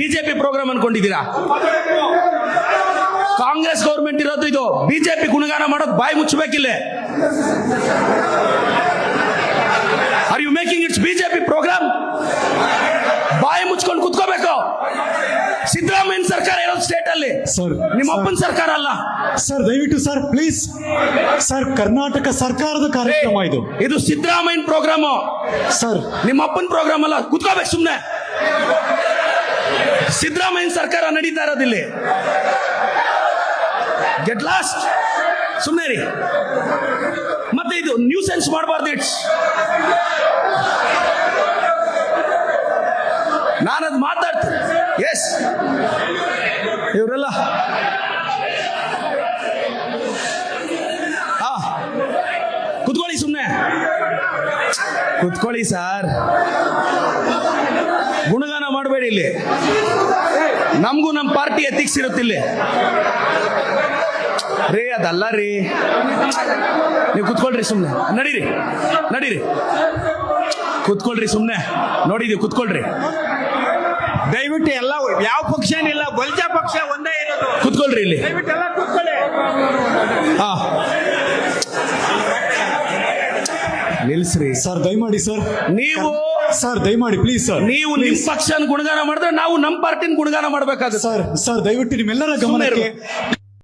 BJP programme ಅನ್ಕೊಂಡಿದ್ದೀರಾ? Congress government ಇರೋದು ಇದು. ಬಿಜೆಪಿ ಗುಣಗಾನ ಮಾಡೋದು ಬಾಯಿ ಮುಚ್ಚಬೇಕಿಲ್ಲ. Are you making it's BJP programme? ಬಾಯಿ ಮುಚ್ಕೊಂಡು ಕುತ್ಕೋಬೇಕು. ಸಿದ್ದರಾಮಯ್ಯ ಸರ್ಕಾರ ಇರೋದು ಸ್ಟೇಟ್ ಅಲ್ಲಿ, ನಿಮ್ಮ ಅಪ್ಪನ ಸರ್ಕಾರ ಅಲ್ಲ ಸರ್. ದಯವಿಟ್ಟು ಸರ್ ಪ್ಲೀಸ್ ಸರ್, ಕರ್ನಾಟಕ ಸರ್ಕಾರದ ಕಾರ್ಯಕ್ರಮ ಇದು. ಇದು ಸಿದ್ದರಾಮಯ್ಯ ಪ್ರೋಗ್ರಾಮ್ ಸರ್, ನಿಮ್ಮ ಅಪ್ಪನ ಪ್ರೋಗ್ರಾಮ್ ಅಲ್ಲ. ಕುತ್ಕೋಬೇಕು ಸುಮ್ನೆ. ಸಿದ್ದರಾಮಯ್ಯ ಸರ್ಕಾರ ನಡೀತಾ ಇರೋದಿಲ್ಲಿ. Get lost. ಸುಮ್ನೆ ರೀ. ಮತ್ತೆ ಇದು ನ್ಯೂ ಸೆನ್ಸ್ ಮಾಡಬಾರ್ದು. ಇಟ್ಸ್ ನಾನದು ಮಾತಾಡ್ತೀನಿ. ಎಸ್, ಇವರೆಲ್ಲ ಕುತ್ಕೊಳ್ಳಿ, ಸುಮ್ಮನೆ ಕುತ್ಕೊಳ್ಳಿ ಸರ್. ಗುಣಗಾನ ಮಾಡಬೇಡಿ ಇಲ್ಲಿ. ನಮಗೂ ನಮ್ಮ ಪಾರ್ಟಿ ಎಥಿಕ್ಸ್ ಇರುತ್ತಿಲ್ಲಿ ರೇ. ಅದಲ್ಲ ರೀ, ನೀವು ಕುತ್ಕೊಳ್ರಿ ಸುಮ್ಮನೆ. ನಡೀರಿ ನಡೀರಿ, ಕುತ್ಕೊಳ್ರಿ ಸುಮ್ಮನೆ. ನೋಡಿದೀವಿ, ಕುತ್ಕೊಳ್ರಿ ದಯವಿಟ್ಟು. ಎಲ್ಲ ಯಾವ ಪಕ್ಷನಿಲ್ಲ, ಬಲ್ಜ ಪಕ್ಷ ಒಂದೇ ಇರೋದು. ಕುತ್ಕೊಳ್ರಿ ಇಲ್ಲಿ. ದಯವಿಟ್ಟು ಎಲ್ಲ ಕೂತ್ಕೊಳ್ಳಿ. ನಿಲ್ಸ್ರಿ ಸರ್ ದಯಮಾಡಿ ಸರ್. ನೀವು ಸರ್ ದಯಮಾಡಿ ಪ್ಲೀಸ್ ಸರ್. ನೀವು ನಿಮ್ ಪಕ್ಷನ ಗುಣಗಾನ ಮಾಡಿದ್ರೆ ನಾವು ನಮ್ಮ ಪಾರ್ಟಿನ ಗುಣಗಾನ ಮಾಡ್ಬೇಕಾಗುತ್ತೆ. ಸರ್ ದಯವಿಟ್ಟು ನಿಮ್ಮೆಲ್ಲರ ಗಮನಕ್ಕೆ